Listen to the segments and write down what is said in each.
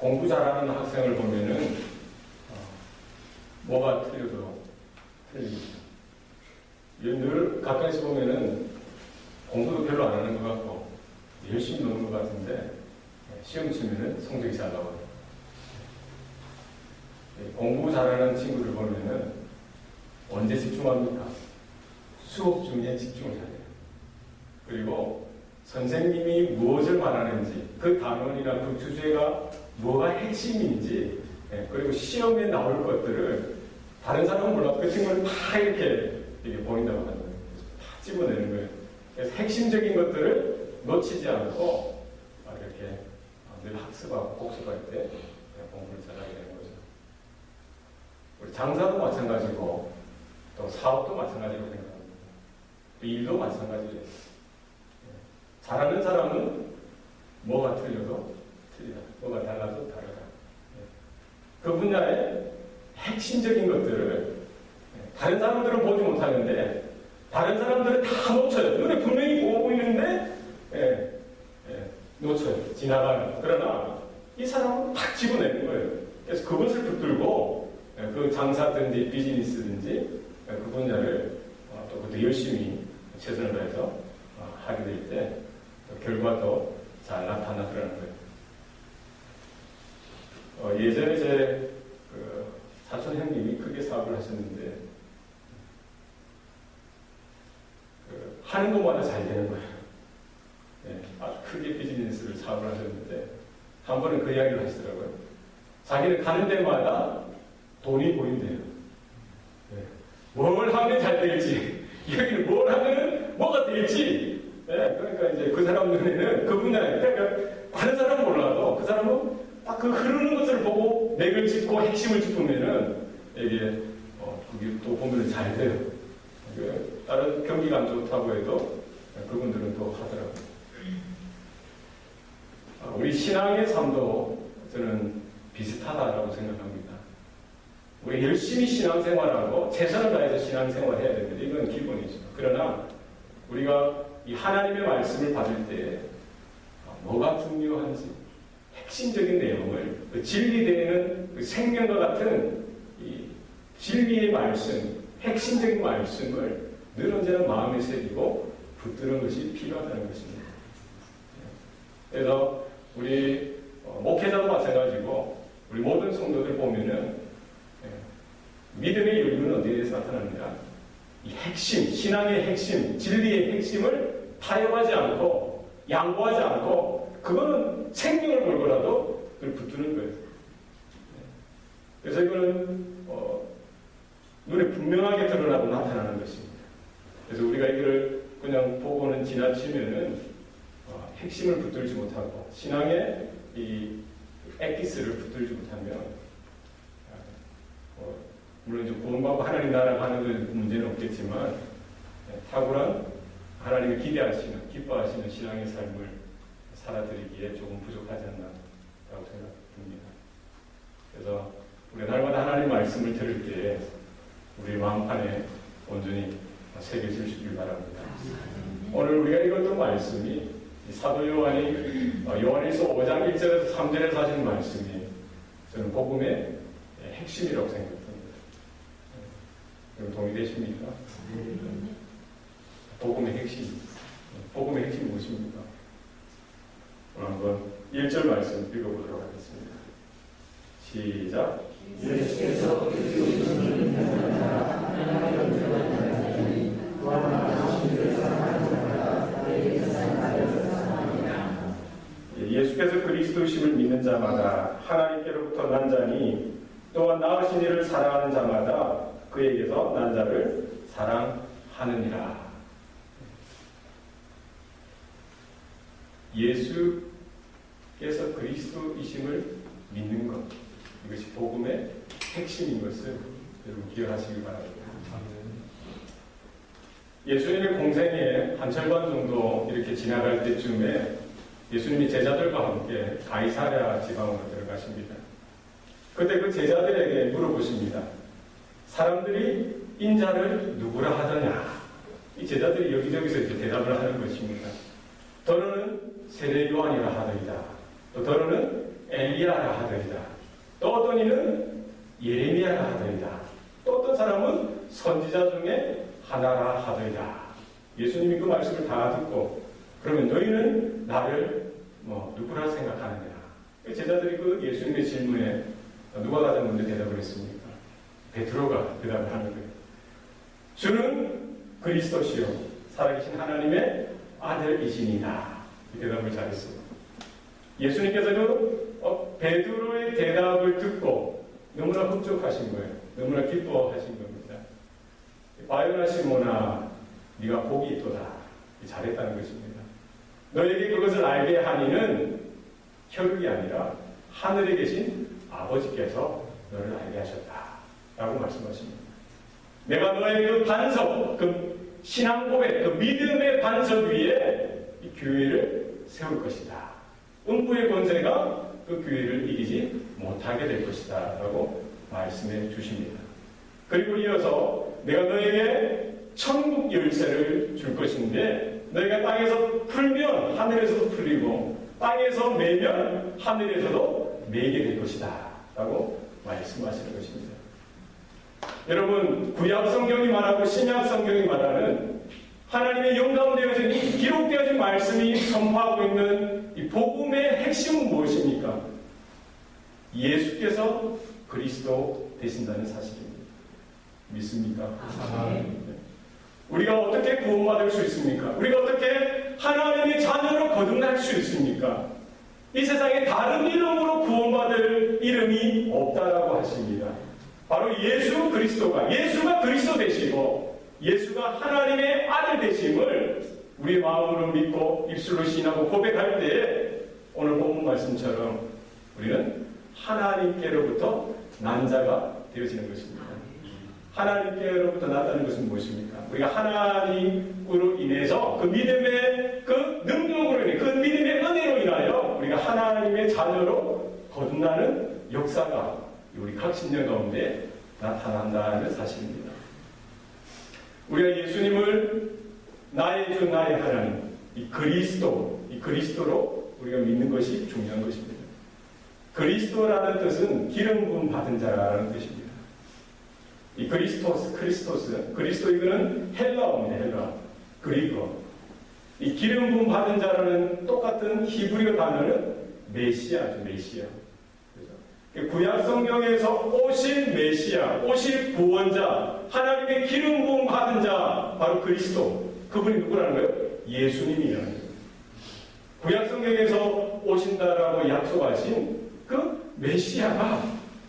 공부 잘하는 학생을 보면은 뭐가 틀려도 틀립니다. 늘 가까이서 보면은 공부도 별로 안 하는 것 같고 열심히 노는 것 같은데 시험 치면은 성적이 잘 나와요. 공부 잘하는 친구를 보면은 언제 집중합니까? 수업 중에 집중을 해야 돼요. 그리고 선생님이 무엇을 말하는지, 그 단원이나 그 주제가 뭐가 핵심인지, 그리고 시험에 나올 것들을 다른 사람은 몰라도 그 친구는 다 이렇게 보인다고 하는 거예요. 다 집어내는 거예요. 그래서 핵심적인 것들을 놓치지 않고 이렇게 늘 학습하고 복습할 때 공부를 잘하게 되는 거죠. 우리 장사도 마찬가지고 또 사업도 마찬가지로 생각합니다. 또 일도 마찬가지예요. 잘하는 사람은 뭐가 틀려도 틀리다. 뭐가 달라도 다르다. 그 분야의 핵심적인 것들을 다른 사람들은 보지 못하는데 다른 사람들은 다 놓쳐요. 눈에 분명히 보이는데 놓쳐요. 지나가요. 그러나 이 사람은 탁 집어내는 거예요. 그래서 그것을 붙들고 그 장사든지 비즈니스든지 그 분야를 또 그것도 열심히 최선을 다해서 하게 될 때 결과도 잘 나타나더라는 거예요. 예전에 제 사촌 형님이 크게 사업을 하셨는데 하는 것마다 잘 되는 거예요. 아주 크게 비즈니스를 사업을 하셨는데 한 번은 그 이야기를 하시더라고요. 자기는 가는 데마다 돈이 보인대요. 뭘 하면 잘 될지, 여기는 뭘 하면 뭐가 될지. 그러니까 이제 그 사람 눈에는 그 분야에, 그러니까 다른 사람은 몰라도 그 사람은 딱 그 흐르는 것을 보고 맥을 짚고 핵심을 짚으면은 이게 그게 또 보면 잘 돼요. 다른 경기가 안 좋다고 해도 그분들은 또 하더라고요. 우리 신앙의 삶도 저는 비슷하다라고 생각합니다. 우리 열심히 신앙생활하고 최선을 다해서 신앙생활해야 됩니다. 이건 기본이죠. 그러나 우리가 이 하나님의 말씀을 받을 때 뭐가 중요한지 핵심적인 내용을 진리되는 생명과 같은 이 진리의 말씀, 핵심적인 말씀을 늘 언제나 마음에 새기고 붙드는 것이 필요하다는 것입니다. 그래서 우리 목회자도 마찬가지고 우리 모든 성도들 보면은 믿음의 열매는 어디에서 나타납니까? 이 핵심, 신앙의 핵심, 진리의 핵심을 타협하지 않고 양보하지 않고 그거는 생명을 걸고라도 그걸 붙드는 거예요. 그래서 이거는 눈에 분명하게 드러나고 나타나는 것입니다. 그래서 우리가 이거를 그냥 보고는 지나치면은 핵심을 붙들지 못하고 신앙의 이 엑기스를 붙들지 못하면 물론 이제 구원받고 하나님 나라 가는 건 문제는 없겠지만 탁월한 하나님을 기대하시는 기뻐하시는 신앙의 삶을 살아드리기에 조금 부족하지 않나라고 생각합니다. 그래서 우리가 날마다 하나님 말씀을 들을 때 우리 마음판에 온전히 새겨주시길 바랍니다. 오늘 우리가 읽었던 말씀이 사도 요한이 요한일서 5장 1절에서 3절에서 하시는 말씀이 저는 복음의 핵심이라고 생각합니다. 여러분 동의되십니까? 복음의 핵심. 복음의 핵심이 무엇입니까? 오늘 한번 1절 말씀 읽어보도록 하겠습니다. 시작. 예수께서 예수께서 그리스도심을 믿는 자마다 하나님께로부터 난 자니 또한 나으신 이를 사랑하는 자마다 그에게서 난 자를 사랑하느니라. 예수께서 그리스도이심을 믿는 것, 이것이 복음의 핵심인 것을 여러분 기억하시기 바랍니다. 예수님의 공생의 한 절반 정도 이렇게 지나갈 때쯤에 예수님이 제자들과 함께 가이사랴 지방으로 들어가십니다. 그때 그 제자들에게 물어보십니다. 사람들이 인자를 누구라 하더냐? 이 제자들이 여기저기서 이렇게 대답을 하는 것입니다. 더러는 세례 요한이라 하더이다. 또 더러는 엘리야라 하더이다. 또 어떤 이는 예레미야라 하더이다. 또 어떤 사람은 선지자 중에 하나라 하더이다. 예수님이 그 말씀을 다 듣고 그러면 너희는 나를 누구라 생각하느냐. 제자들이 그 예수님의 질문에 누가 가장 먼저 대답을 했습니까? 베드로가 대답을 하는 거예요. 주는 그리스도시요 살아계신 하나님의 아들이시니라. 이 대답을 잘했어요. 예수님께서는 베드로의 대답을 듣고 너무나 흡족하신 거예요. 너무나 기뻐하신 겁니다. 바요나 시몬아 네가 복이 있도다. 잘했다는 것입니다. 너에게 그것을 알게 하니는 혈육이 아니라 하늘에 계신 아버지께서 너를 알게 하셨다. 라고 말씀하십니다. 내가 너의 그 반석, 그 신앙 고백, 그 믿음의 반석 위에 이 교회를 세울 것이다. 음부의 권세가 그 교회를 이기지 못하게 될 것이다. 라고 말씀해 주십니다. 그리고 이어서 내가 너에게 천국 열쇠를 줄 것인데 너희가 땅에서 풀면 하늘에서도 풀리고 땅에서 매면 하늘에서도 매게 될 것이다. 라고 말씀하시는 것입니다. 여러분, 구약 성경이 말하고 신약 성경이 말하는 하나님의 영감되어진 기록되어진 말씀이 선포하고 있는 이 복음의 핵심은 무엇입니까? 예수께서 그리스도 되신다는 사실입니다. 믿습니까? 우리가 어떻게 구원받을 수 있습니까? 우리가 어떻게 하나님의 자녀로 거듭날 수 있습니까? 이 세상에 다른 이름으로 구원받을 이름이 없다라고 하십니다. 바로 예수 그리스도가, 예수가 그리스도 되시고 예수가 하나님의 아들 되심을 우리 마음으로 믿고 입술로 시인하고 고백할 때 오늘 본문 말씀처럼 우리는 하나님께로부터 난 자가 되어지는 것입니다. 하나님께로부터 났다는 것은 무엇입니까? 우리가 하나님으로 인해서 그 믿음의 그 능력으로 인해 그 믿음의 은혜로 인하여 우리가 하나님의 자녀로 거듭나는 역사가 우리 각 신령 가운데 나타난다는 사실입니다. 우리가 예수님을 나의 주 나의 하나님 이 그리스도로 우리가 믿는 것이 중요한 것입니다. 그리스도라는 뜻은 기름 부음 받은 자라는 뜻입니다. 이 그리스도 이거는 헬라어입니다. 헬라, 그리거. 이 기름 부음 받은 자라는 똑같은 히브리어 단어는 메시아죠, 메시아. 그렇죠? 구약 성경에서 오실 메시아, 오실 구원자, 하나님의 기름 부음 받은 자, 바로 그리스도. 그분이 누구라는 거예요? 예수님이라는 거예요. 구약 성경에서 오신다라고 약속하신 그 메시아가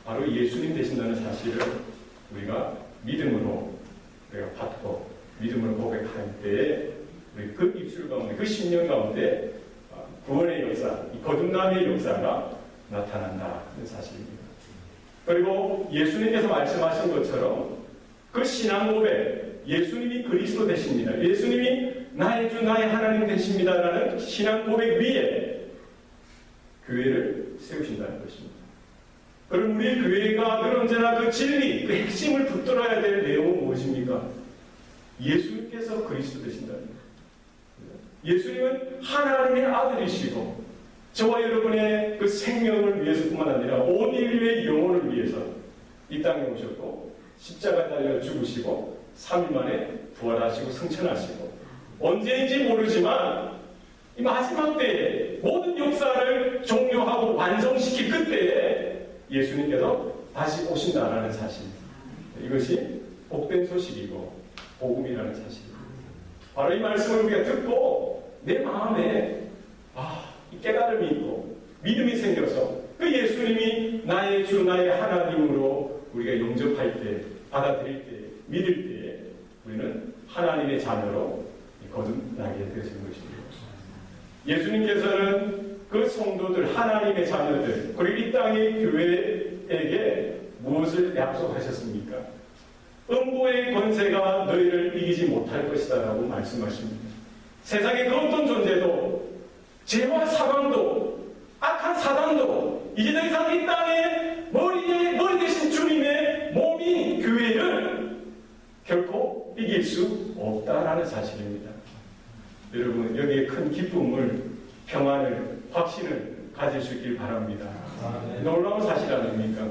바로 예수님 되신다는 사실을 우리가 믿음으로 우리가 받고 믿음으로 고백할 때에 우리 그 입술 가운데 그 심령 가운데 구원의 역사, 이 거듭남의 역사가 나타난다는 사실입니다. 그리고 예수님께서 말씀하신 것처럼 그 신앙 고백, 예수님이 그리스도 되십니다. 예수님이 나의 주 나의 하나님 되십니다라는 신앙 고백 위에 교회를 세우신다는 것입니다. 그럼 우리 교회가 늘 언제나 그 진리, 그 핵심을 붙들어야 될 내용은 무엇입니까? 예수님께서 그리스도 되신다는 거예요. 예수님은 하나님의 아들이시고 저와 여러분의 그 생명을 위해서뿐만 아니라 온 인류의 영혼을 위해서 이 땅에 오셨고 십자가 달려 죽으시고 3일 만에 부활하시고 승천하시고 언제인지 모르지만 이 마지막 때에 모든 역사를 종료하고 완성시킬 그때에 예수님께서 다시 오신다라는 사실, 이것이 복된 소식이고 복음이라는 사실입니다. 바로 이 말씀을 우리가 듣고 내 마음에 이 깨달음이 있고 믿음이 생겨서 그 예수님이 나의 주 나의 하나님으로 우리가 영접할 때, 받아들일 때, 믿을 때 우리는 하나님의 자녀로 거듭나게 되어지는 것입니다. 예수님께서는 그 성도들, 하나님의 자녀들, 그리고 이 땅의 교회에게 무엇을 약속하셨습니까? 음부의 권세가 너희를 이기지 못할 것이다 라고 말씀하십니다. 세상의 그 어떤 존재도, 죄와 사방도, 악한 사단도 이제 더 이상 이 땅에 머리 대신 주님의 몸인 교회를 결코 이길 수 없다라는 사실입니다. 여러분, 여기에 큰 기쁨을, 평안을, 확신을 가질 수 있길 바랍니다. 놀라운 사실 아닙니까?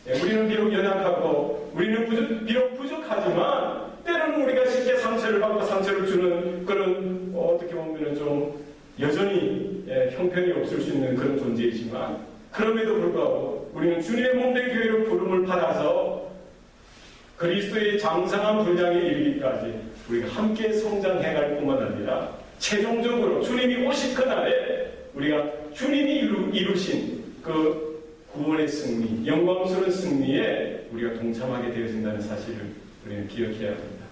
우리는 비록 연약하고 우리는 비록 부족하지만 때로는 우리가 쉽게 상처를 받고 상처를 주는 그런 어떻게 보면 좀 여전히 형편이 없을 수 있는 그런 존재이지만 그럼에도 불구하고 우리는 주님의 몸된 교회로 부름을 받아서 그리스도의 장성한 분량에 이르기까지 우리가 함께 성장해갈 뿐만 아니라 최종적으로 주님이 오실 그날에 우리가 주님이 이루신 그 구원의 승리, 영광스러운 승리에 우리가 동참하게 되어진다는 사실을 우리는 기억해야 합니다.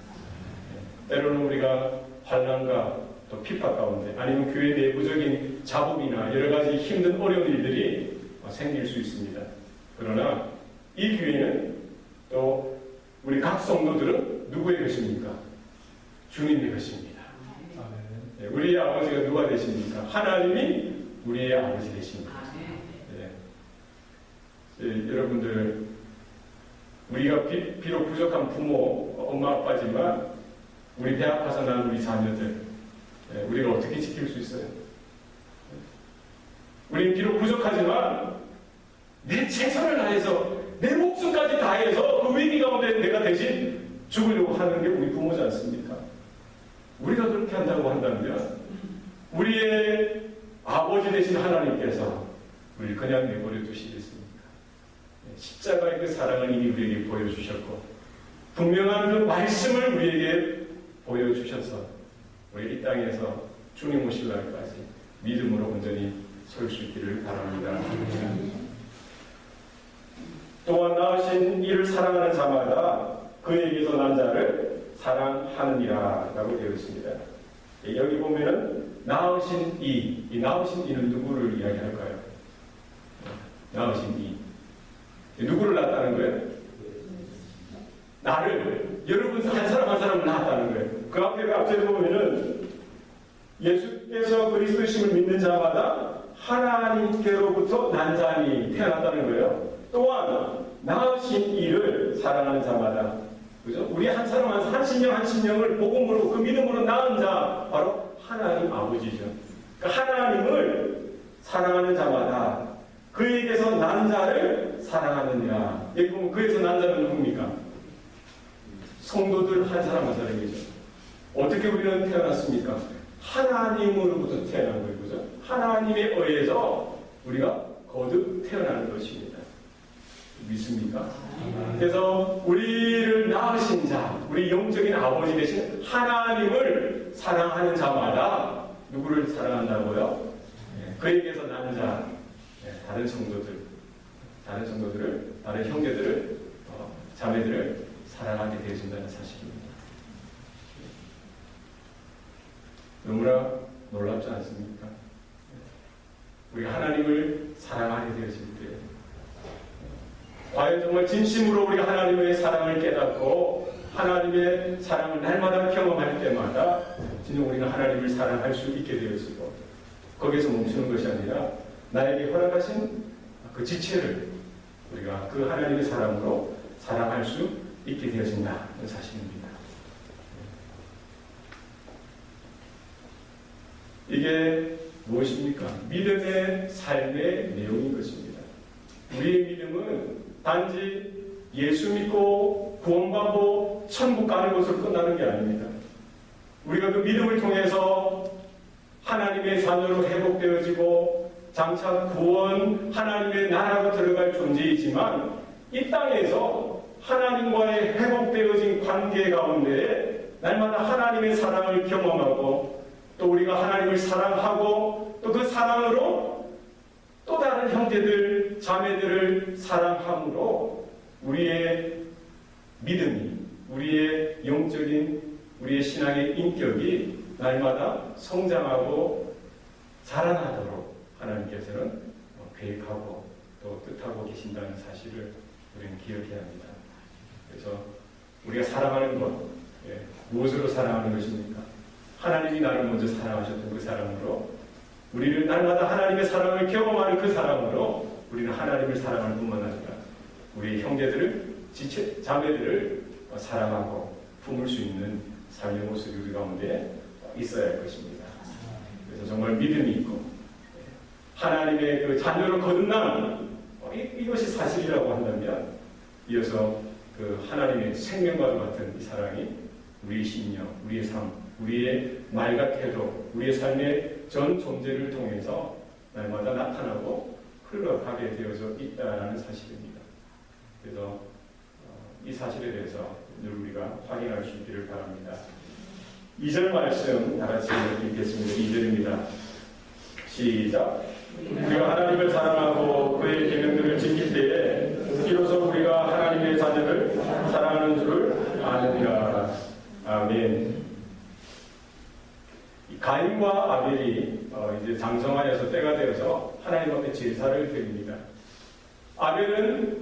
때로는 우리가 환난과 또 핍박 가운데 아니면 교회 내부적인 잡음이나 여러 가지 힘든 어려운 일들이 생길 수 있습니다. 그러나 이 교회는 또 우리 각 성도들은 누구의 것입니까? 주님의 것입니다. 우리의 아버지가 누가 되십니까? 하나님이 우리의 아버지 되십니다. 여러분들 우리가 비록 부족한 부모, 엄마, 아빠지만 우리 배 아파서 난 우리 자녀들 우리가 어떻게 지킬 수 있어요? 우리는 비록 부족하지만 내 최선을 다해서 내 목숨까지 다해서 그 위기 가운데 내가 대신 죽으려고 하는 게 우리 부모지 않습니까? 우리가 그렇게 한다고 한다면 우리의 아버지 되신 하나님께서 우리를 그냥 내버려 두시겠습니까? 십자가의 그 사랑을 이미 우리에게 보여주셨고 분명한 그 말씀을 우리에게 보여주셔서 우리 이 땅에서 주님 오실 날까지 믿음으로 온전히 설 수 있기를 바랍니다. 또한 낳으신 이를 사랑하는 자마다 그에게서 난 자를 사랑하느니라 라고 되어 있습니다. 여기 보면은 낳으신 이 낳으신 이는 누구를 이야기할까요? 낳으신 이 누구를 낳았다는 거예요? 나를, 여러분 한 사람 한 사람을 낳았다는 거예요. 그 앞에 보면은 예수께서 그리스도심을 믿는 자마다 하나님께로부터 난 자니 태어났다는 거예요. 또한 낳으신 이를 사랑하는 자마다, 그죠? 우리 한 사람 한 심령 을 복음으로 그 믿음으로 낳은 자 바로 하나님 아버지죠. 그러니까 하나님을 사랑하는 자마다 그에게서 난 자를 사랑하느니라. 여기 보면 그에서 난 자는 누굽니까? 성도들 한 사람 한 사람이죠. 어떻게 우리는 태어났습니까? 하나님으로부터 태어난 거예요. 그죠? 하나님에 의해서 우리가 거듭 태어나는 것입니다. 믿습니까? 그래서 우리를 낳으신 자, 우리 영적인 아버지 되신 하나님을 사랑하는 자마다 누구를 사랑한다고요? 그에게서 난 자, 다른 성도들을, 다른 형제들을, 자매들을 사랑하게 되어진다는 사실입니다. 너무나 놀랍지 않습니까? 우리가 하나님을 사랑하게 되어질 때 과연 정말 진심으로 우리가 하나님의 사랑을 깨닫고 하나님의 사랑을 날마다 경험할 때마다 진정 우리는 하나님을 사랑할 수 있게 되어지고 거기에서 멈추는 것이 아니라 나에게 허락하신 그 지체를 우리가 그 하나님의 사랑으로 사랑할 수 있게 되어진다는 사실입니다. 이게 무엇입니까? 믿음의 삶의 내용인 것입니다. 우리의 믿음은 단지 예수 믿고 구원받고 천국 가는 것으로 끝나는 게 아닙니다. 우리가 그 믿음을 통해서 하나님의 자녀로 회복되어지고 장차 구원 하나님의 나라로 들어갈 존재이지만 이 땅에서 하나님과의 회복되어진 관계 가운데 날마다 하나님의 사랑을 경험하고 또 우리가 하나님을 사랑하고 또 그 사랑으로 또 다른 형제들, 자매들을 사랑함으로 우리의 믿음이, 우리의 영적인, 우리의 신앙의 인격이 날마다 성장하고 자라나도록 하나님께서는 계획하고 또 뜻하고 계신다는 사실을 우리는 기억해야 합니다. 그래서 우리가 사랑하는 것, 무엇으로 사랑하는 것입니까? 하나님이 나를 먼저 사랑하셨던 그 사랑으로 우리를 날마다 하나님의 사랑을 경험하는 그 사랑으로 우리는 하나님을 사랑할 뿐만 아니라 우리 형제들을, 자매들을 사랑하고 품을 수 있는 삶의 모습이 우리 가운데 있어야 할 것입니다. 그래서 정말 믿음이 있고 하나님의 그 자녀로 거듭난 이것이 사실이라고 한다면, 이어서 그 하나님의 생명과도 같은 이 사랑이 우리의 심령, 우리의 삶, 우리의 말과 태도, 우리의 삶의 전 존재를 통해서 날마다 나타나고 흘러가게 되어져 있다는 사실입니다. 그래서 이 사실에 대해서 늘 우리가 확인할 수 있기를 바랍니다. 2절 말씀 다 같이 읽겠습니다. 2절입니다. 시작. 우리가 하나님을 사랑하고 그의 계명들을 지킬 때에 비로소 우리가 하나님의 자녀를 사랑하는 줄을 아느니라. 아멘. 가인과 아벨이 이제 장성하여서 때가 되어서 하나님 앞에 제사를 드립니다. 아벨은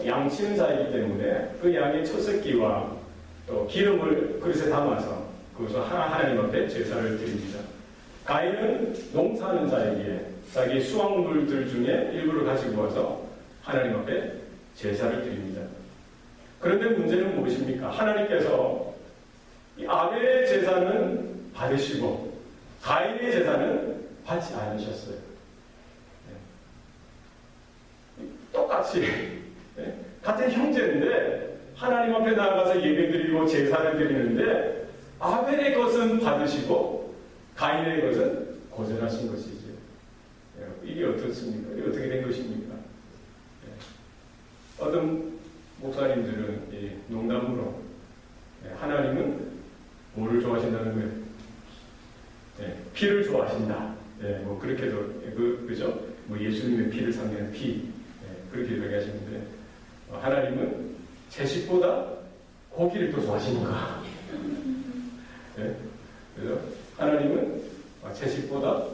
양치는 자이기 때문에 그 양의 첫 새끼와 또 기름을 그릇에 담아서 그것을 하나님 앞에 제사를 드립니다. 가인은 농사하는 자에게 자기 수확물들 중에 일부를 가지고 와서 하나님 앞에 제사를 드립니다. 그런데 문제는 무엇입니까? 하나님께서 이 아벨의 제사는 받으시고 가인의 제사는 받지 않으셨어요. 똑같이 같은 형제인데 하나님 앞에 나아가서 예배드리고 제사를 드리는데 아벨의 것은 받으시고 가인의 것은 거절하신 것이죠. 이게 어떻습니까? 이게 어떻게 된 것입니까? 어떤 목사님들은 농담으로 하나님은 뭐를 좋아하신다는 거예요? 피를 좋아하신다. 뭐 그렇게도 그죠? 뭐 예수님의 피를 상징하는 피 그렇게 이야기하시는데 하나님은 채식보다 고기를 더 좋아하시는가? 그래서 하나님은 채식보다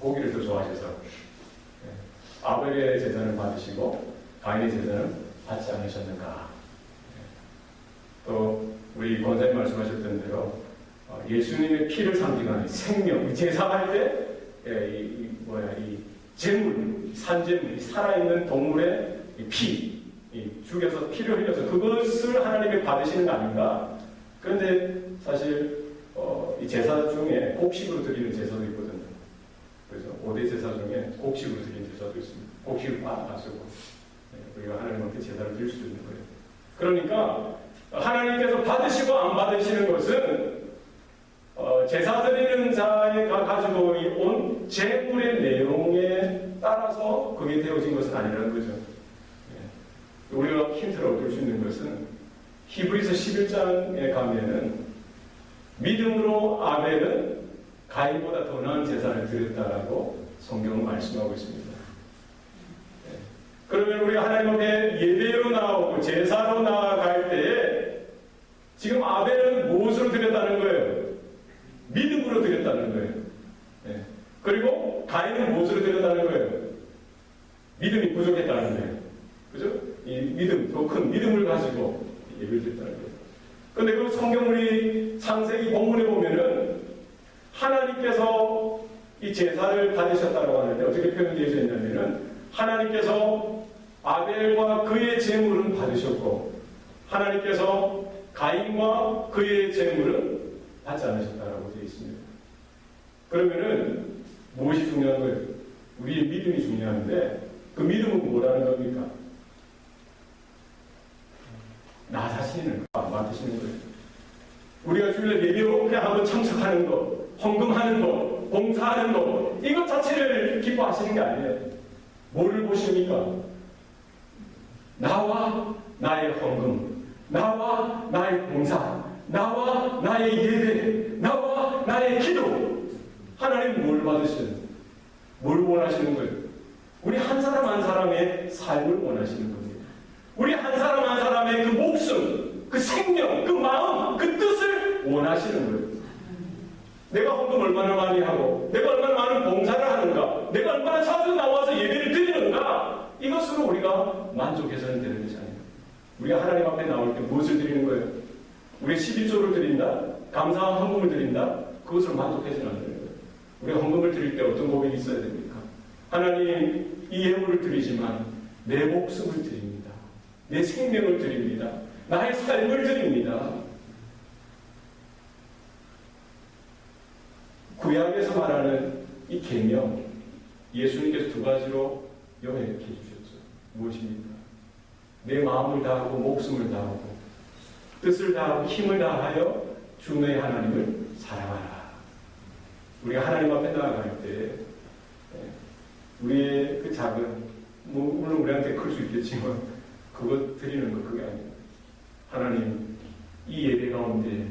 고기를 더 좋아하셔서 아벨의 제사는 받으시고 가인의 제사는 받지 않으셨는가? 또 우리 권사님 말씀하셨던 대로 예수님의 피를 상징하는 생명, 제사할 때 이 제물, 산제물, 살아있는 동물의 피, 죽여서 피를 흘려서 그것을 하나님이 받으시는 거 아닌가? 그런데 사실 이 제사 중에 곡식으로 드리는 제사도 있거든요. 그래서 5대 제사 중에 곡식으로 드리는 제사도 있습니다. 곡식을 빠뜨고 우리가 하나님 앞에 제사를 드릴 수 있는 거예요. 그러니까 하나님께서 받으시고 안 받으시는 것은 제사 드리는 자가 가지고 온 제물의 내용에 따라서 그게 되어진 것은 아니라는 거죠. 우리가 힌트를 얻을 수 있는 것은 히브리서 11장에 가면은 믿음으로 아벨은 가인보다 더 나은 제사를 드렸다라고 성경은 말씀하고 있습니다. 그러면 우리가 하나님 앞에 예배로 나오고 제사로 나아갈 때에 지금 아벨은 무엇으로 드렸다는 거예요? 믿음으로 드렸다는 거예요. 그리고 가인은 무엇으로 드렸다는 거예요? 믿음이 부족했다는 거예요. 그죠? 이 믿음, 더 큰 믿음을 가지고 예배를 드렸다는 거예요. 근데 그 성경 우리 창세기 본문에 보면은 하나님께서 이 제사를 받으셨다고 하는데 어떻게 표현되어 있냐면은 하나님께서 아벨과 그의 제물은 받으셨고 하나님께서 가인과 그의 제물은 받지 않으셨다라고 되어 있습니다. 그러면은 무엇이 중요한 거예요? 우리의 믿음이 중요한데 그 믿음은 뭐라는 겁니까? 나 자신을 맡으시는 거예요. 우리가 주일날 예배에 한번 참석하는 것, 헌금하는 것, 봉사하는 것 이것 자체를 기뻐하시는 게 아니에요. 뭐를 보십니까? 나와 나의 헌금, 나와 나의 봉사, 나와 나의 예배, 나와 나의 기도. 하나님 뭘 받으시는, 뭘 원하시는 거예요? 우리 한 사람 한 사람의 삶을 원하시는 겁니다. 우리 한 사람 한 사람의 그 목숨, 그 생명, 그 마음, 그 뜻을 원하시는 거예요. 내가 헌금 얼마나 많이 하고, 내가 얼마나 많은 봉사를 하는가, 내가 얼마나 자주 나와서 예배를 드리는가, 이것으로 우리가 만족해서는 되는 것이 아닙니다. 우리가 하나님 앞에 나올 때 무엇을 드리는 거예요? 우리가 11조를 드린다, 감사한 헌금을 드린다, 그것으로 만족해서는 안 되는 거예요. 우리가 헌금을 드릴 때 어떤 고백이 있어야 됩니까? 하나님, 이 예물을 드리지만 내 목숨을 드립니다. 내 생명을 드립니다. 나의 삶을 드립니다. 구약에서 말하는 이 계명, 예수님께서 두 가지로 명예롭게 해주셨죠. 무엇입니까? 내 마음을 다하고 목숨을 다하고 뜻을 다하고 힘을 다하여 주 너의 하나님을 사랑하라. 우리가 하나님 앞에 나아갈 때 우리의 그 작은, 물론 우리한테 클 수 있겠지만 그것 드리는 거 그게 아니에요. 하나님, 이 예배 가운데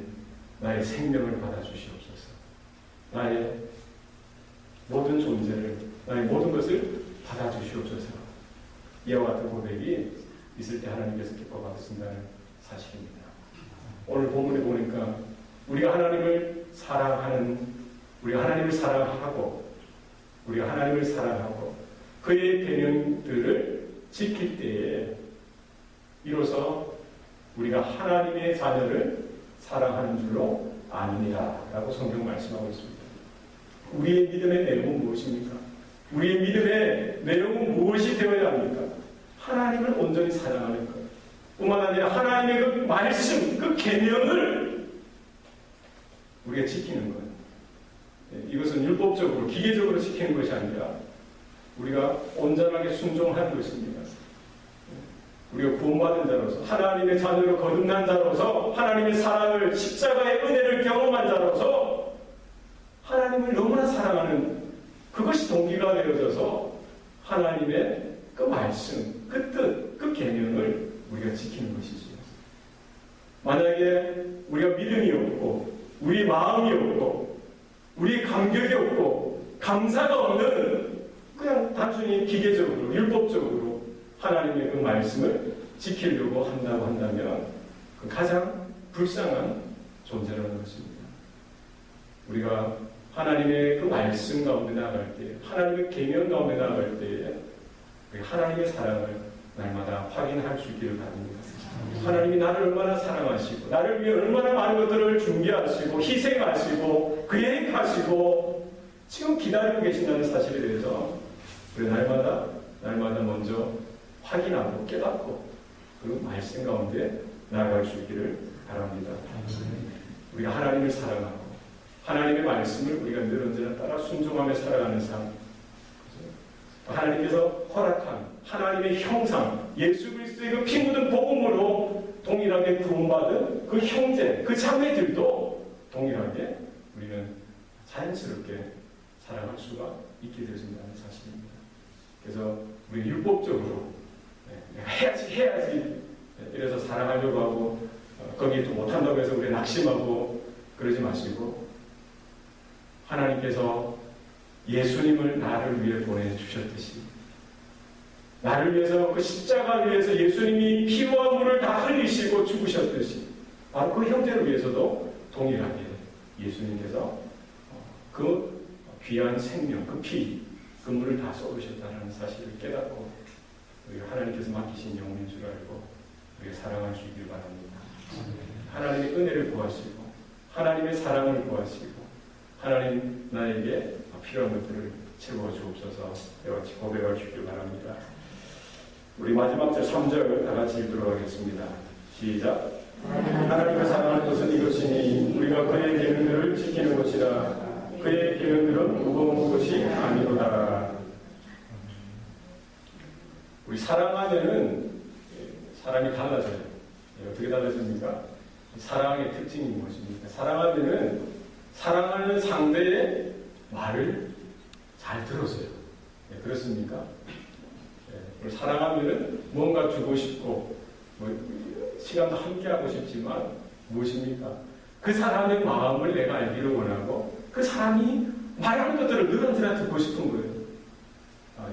나의 생명을 받아주시옵소서. 나의 모든 존재를, 나의 모든 것을 받아주시옵소서. 이와 같은 고백이 있을 때 하나님께서 기뻐 받으신다는 사실입니다. 오늘 본문에 보니까 우리가 하나님을 사랑하고 그의 계명들을 지킬 때에 비로소 우리가 하나님의 자녀를 사랑하는 줄로 아니니라 라고 성경 말씀하고 있습니다. 우리의 믿음의 내용은 무엇입니까? 우리의 믿음의 내용은 무엇이 되어야 합니까? 하나님을 온전히 사랑하는 것. 뿐만 아니라 하나님의 그 말씀, 그 계명을 우리가 지키는 것. 이것은 율법적으로, 기계적으로 지키는 것이 아니라 우리가 온전하게 순종하는 것입니다. 우리가 구원받은 자로서, 하나님의 자녀로 거듭난 자로서, 하나님의 사랑을, 십자가의 은혜를 경험한 자로서 하나님을 너무나 사랑하는 그것이 동기가 되어져서 하나님의 그 말씀, 그 뜻, 그 계명을 우리가 지키는 것이지요. 만약에 우리가 믿음이 없고 우리 마음이 없고 우리 감격이 없고 감사가 없는 그냥 단순히 기계적으로 율법적으로 하나님의 그 말씀을 지키려고 한다고 한다면 그 가장 불쌍한 존재라는 것입니다. 우리가 하나님의 그 말씀 가운데 나아갈 때, 하나님의 계명 가운데 나아갈 때에 하나님의 사랑을 날마다 확인할 수 있기를 바랍니다. 하나님이 나를 얼마나 사랑하시고 나를 위해 얼마나 많은 것들을 준비하시고 희생하시고 계획하시고 지금 기다리고 계신다는 사실에 대해서 우리 날마다 먼저 확인하고 깨닫고 그 말씀 가운데 나아갈 수 있기를 바랍니다. 우리가 하나님을 사랑하고 하나님의 말씀을 우리가 늘 언제나 따라 순종하며 살아가는 삶, 하나님께서 허락한 하나님의 형상, 예수 그리스도의 그 피 묻은 복음으로 동일하게 구원받은 그 형제, 그 자매들도 동일하게 우리는 자연스럽게 살아갈 수가 있게 되어진다는 사실입니다. 그래서 우리 율법적으로 내가 해야지 이래서 사랑하려고 하고 거기에 또 못한다고 해서 우리 낙심하고 그러지 마시고 하나님께서 예수님을 나를 위해 보내주셨듯이 나를 위해서 그 십자가 위에서 예수님이 피와 물을 다 흘리시고 죽으셨듯이 바로 그 형제를 위해서도 동일하게 예수님께서 그 귀한 생명, 그 피, 그 물을 다 쏟으셨다는 사실을 깨닫고 우리가 하나님께서 맡기신 영혼인 줄 알고 우리가 사랑할 수 있길 바랍니다. 하나님의 은혜를 구하시고 하나님의 사랑을 구하시고 하나님 나에게 필요한 것들을 채워 주옵소서 이와 같이 고백할 수 있길 바랍니다. 우리 마지막 절 3절 다 같이 읽도록 하겠습니다. 시작. 하나님을 사랑하는 것은 이것이니 우리가 그의 계명들을 지키는 것이라. 그의 계명들은 무거운 것이 아니로다. 우리 사랑하면은 사람이 달라져요. 어떻게 달라집니까? 사랑의 특징이 무엇입니까? 사랑하면은 사랑하는 상대의 말을 잘 들었어요. 그렇습니까? 사랑하면은 뭔가 주고 싶고 시간도 함께하고 싶지만 무엇입니까? 그 사람의 마음을 내가 알기를 원하고 그 사람이 말하는 것들을 늘 언제나 듣고 싶은 거예요.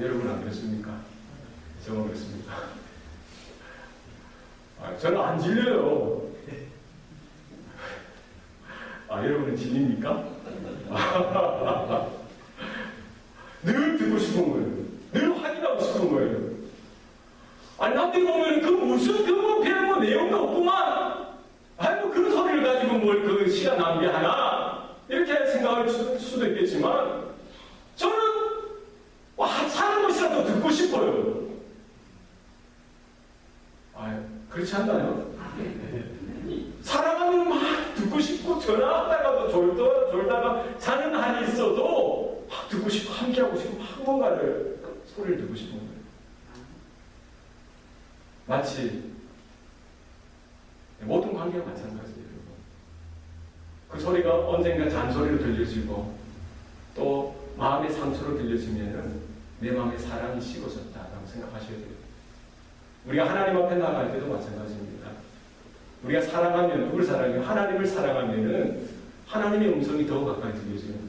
여러분 안 그렇습니까? 저는 그렇습니까? 저는 안 질려요. 여러분은 질립니까? 늘 듣고 싶은 거예요. 늘 확인하고 싶은 거예요. 남들 보면 그 무슨 배운 내용도 없구만. 그 소리를 가지고 뭘 그 시간 낭비하나 이렇게 생각할 수도 있겠지만 저는 사는 것이라도 듣고 싶어요. 그렇지 않나요? 사랑하면 막 듣고 싶고 전화하다가도 졸다가 자는 한이 있어도 막 듣고 듣고 싶고 함께하고 싶고 막 뭔가를 소리를 듣고 싶은 거예요. 마치 모든 관계가 마찬가지예요. 그 소리가 언젠가 잔소리로 들려지고 또 마음의 상처로 들려지면은 내 마음에 사랑이 식어졌다라고 생각하셔야 돼요. 우리가 하나님 앞에 나갈 때도 마찬가지입니다. 우리가 사랑하면, 누굴 사랑해요? 하나님을 사랑하면은 하나님의 음성이 더 가까이 들려지는 거예요.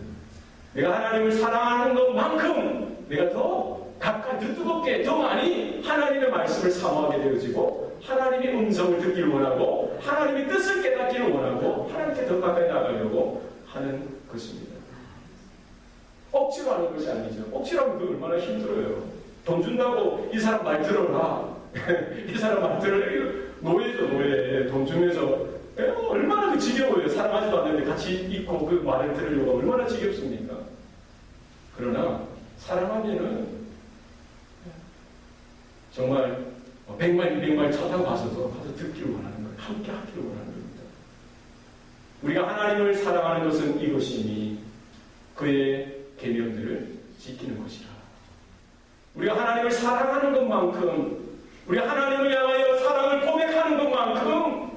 내가 하나님을 사랑하는 것만큼 내가 더 가까이, 더 뜨겁게, 더 많이 하나님의 말씀을 사모하게 되어지고 하나님의 음성을 듣기를 원하고 하나님의 뜻을 깨닫기를 원하고 하나님께 더 가까이 나가려고 하는 것입니다. 억지로 하는 것이 아니죠. 억지로 하면 그 얼마나 힘들어요. 돈 준다고 이 사람 말 들어라. 이 사람 말 들어라. 노예죠, 노예. 돈 주면서 얼마나 그 지겨워요. 사랑하지도 않는데 같이 있고 그 말을 들으려고 얼마나 지겹습니까? 그러나 사랑하면은 정말 100만, 200만 차 타고 가서도 가서 듣기를 원하는 거예요. 함께 하기를 원하는 겁니다. 우리가 하나님을 사랑하는 것은 이것이니 그의 계명들을 지키는 것이라. 우리가 하나님을 사랑하는 것만큼, 우리가 하나님을 향하여 사랑을 고백하는 것만큼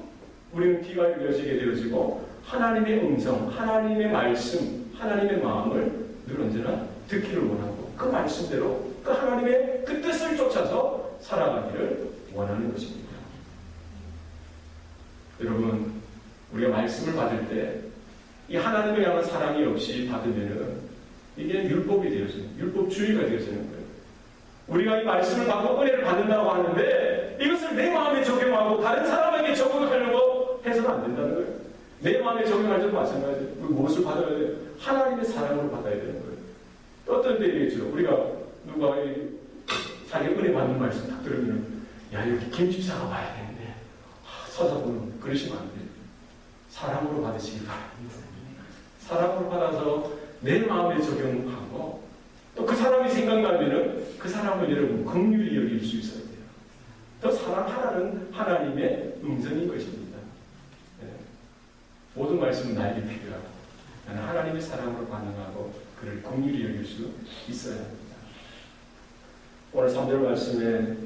우리는 귀가 열려지게 되어지고 하나님의 음성, 하나님의 말씀, 하나님의 마음을 늘 언제나 듣기를 원하고 그 말씀대로 그 하나님의 그 뜻을 쫓아서 살아가기를 원하는 것입니다. 여러분, 우리가 말씀을 받을 때 이 하나님을 향한 사랑이 없이 받으면은 이게 율법이 되어지는, 율법주의가 되어지는 거예요. 우리가 이 말씀을 받고 은혜를 받는다고 하는데 이것을 내 마음에 적용하고 다른 사람에게 적용하려고 해서는 안 된다는 거예요. 내 마음에 적용할 때도 마찬가지예요. 무엇을 받아야 돼요? 하나님의 사랑으로 받아야 되는 거예요. 어떤 때 이랬죠. 우리가 누가 자기 은혜 받는 말씀 딱 들으면 야, 여기 김집사가 와야 되는데 서자분은 그러시면 안 돼요. 사랑으로 받으시기 바랍니다. 사랑으로 받아서 내 마음에 적용하고 또 그 사람이 생각나면은 그 사람을 여러분 긍휼히 여길 수 있어야 돼요. 더 사랑하라는 하나님의 음성인 것입니다. 네. 모든 말씀은 나에게 필요하고 나는 하나님의 사랑으로 반응하고 그를 긍휼히 여길 수 있어야 합니다. 오늘 3절 말씀에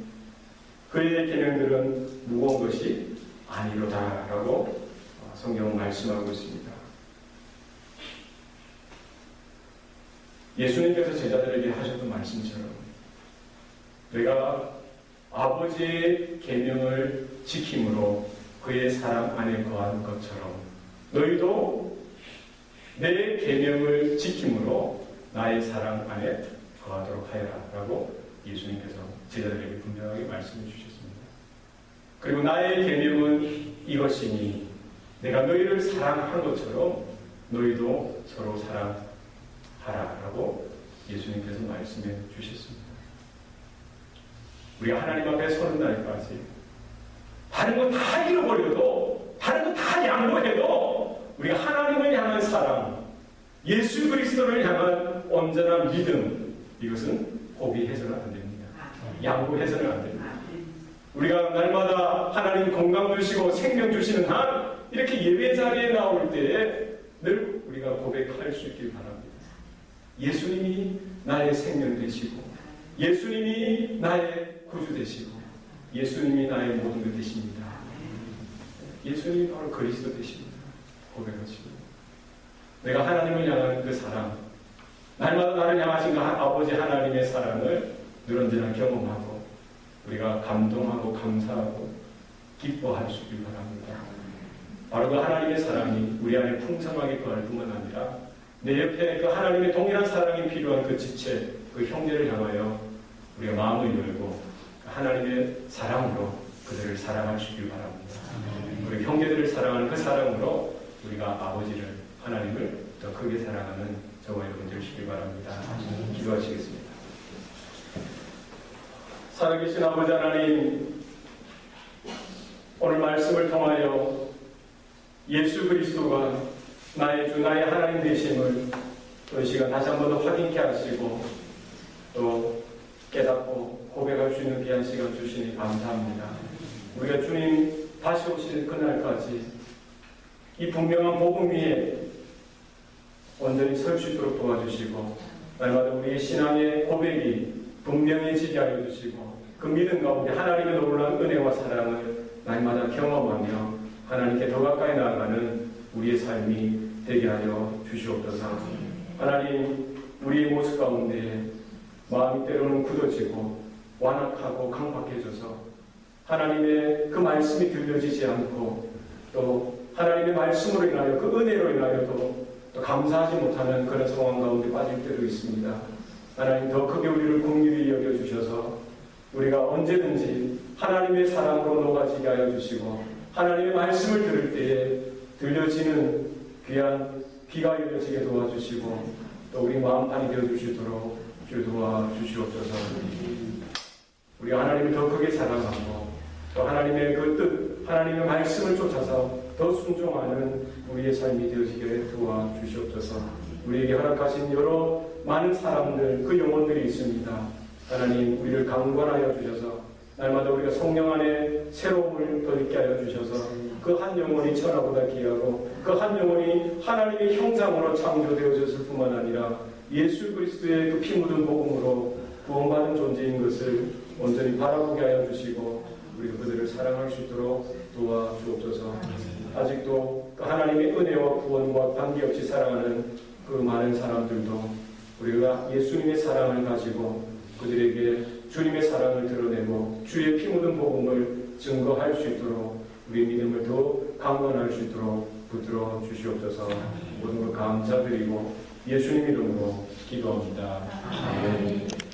그의 계명들은 무거운 것이 아니로다라고 성경은 말씀하고 있습니다. 예수님께서 제자들에게 하셨던 말씀처럼 내가 아버지의 계명을 지킴으로 그의 사랑 안에 거하는 것처럼 너희도 내 계명을 지킴으로 나의 사랑 안에 거하도록 하여라 라고 예수님께서 제자들에게 분명하게 말씀해 주셨습니다. 그리고 나의 계명은 이것이니 내가 너희를 사랑한 것처럼 너희도 서로 사랑하라라고 예수님께서 말씀해 주셨습니다. 우리가 하나님 앞에 서는 날까지 다른 거 다 잃어버려도 다른 거 다 양보해도 우리가 하나님을 향한 사랑, 예수 그리스도를 향한 온전한 믿음, 이것은 포기해서는 안 됩니다. 양보해서는 안 됩니다. 우리가 날마다 하나님 건강 주시고 생명 주시는 한 이렇게 예배 자리에 나올 때에 늘 우리가 고백할 수 있길 바랍니다. 예수님이 나의 생명 되시고 예수님이 나의 구주 되시고 예수님이 나의 모든 것 되십니다. 예수님이 바로 그리스도 되십니다. 고백하시고 내가 하나님을 향한 그 사랑, 날마다 나를 향하신 그 아버지 하나님의 사랑을 늘 언제나 경험하고 우리가 감동하고 감사하고 기뻐할 수 있길 바랍니다. 바로 그 하나님의 사랑이 우리 안에 풍성하게 거할 뿐만 아니라 내 옆에 그 하나님의 동일한 사랑이 필요한 그 지체, 그 형제를 향하여 우리가 마음을 열고 하나님의 사랑으로 그들을 사랑할 수 있길 바랍니다. 우리 형제들을 사랑하는 그 사랑으로 우리가 아버지를, 하나님을 더 크게 사랑하는 저와 여러분 되시길 바랍니다. 기도하시겠습니다. 살아계신 아버지 하나님, 오늘 말씀을 통하여 예수 그리스도가 나의 주, 나의 하나님 되심을 또 이 시간 다시 한 번 더 확인케 하시고 또 깨닫고 고백할 수 있는 귀한 시간 주시니 감사합니다. 우리가 주님 다시 오시는 그날까지 이 분명한 복음 위에 온전히 설 수 있도록 도와주시고 날마다 우리의 신앙의 고백이 분명해지게 하여 주시고 그 믿음 가운데 하나님의 놀라운 은혜와 사랑을 날마다 경험하며 하나님께 더 가까이 나아가는 우리의 삶이 되게 하여 주시옵소서. 하나님, 우리의 모습 가운데 마음이 때로는 굳어지고 완악하고 강박해져서 하나님의 그 말씀이 들려지지 않고 또 하나님의 말씀으로 인하여 그 은혜로 인하여도 또 감사하지 못하는 그런 상황 가운데 빠질 때도 있습니다. 하나님, 더 크게 우리를 긍휼히 여겨주셔서 우리가 언제든지 하나님의 사랑으로 녹아지게 하여 주시고 하나님의 말씀을 들을 때에 들려지는 귀한 귀가 열려지게 도와주시고 또 우리 마음판이 되어주시도록 주 도와주시옵소서. 우리가 하나님을 더 크게 사랑하고 또 하나님의 그 뜻, 하나님의 말씀을 쫓아서 더 순종하는 우리의 삶이 되어지게 도와주시옵소서. 우리에게 허락하신 여러 많은 사람들, 그 영혼들이 있습니다. 하나님, 우리를 강권하여 주셔서 날마다 우리가 성령 안에 새로움을 더 있게 하여 주셔서 그 한 영혼이 천하보다 귀하고 그 한 영혼이 하나님의 형상으로 창조되어졌을 뿐만 아니라 예수 그리스도의 그 피 묻은 복음으로 구원받은 존재인 것을 온전히 바라보게 하여 주시고 우리가 그들을 사랑할 수 있도록 도와주옵소서. 아직도 그 하나님의 은혜와 구원과 관계없이 살아가는 그 많은 사람들도 우리가 예수님의 사랑을 가지고 그들에게 주님의 사랑을 드러내고 주의 피 묻은 복음을 증거할 수 있도록 우리 믿음을 더 강건할 수 있도록 붙들어 주시옵소서. 모든 것 감사드리고 예수님 이름으로 기도합니다. 아멘.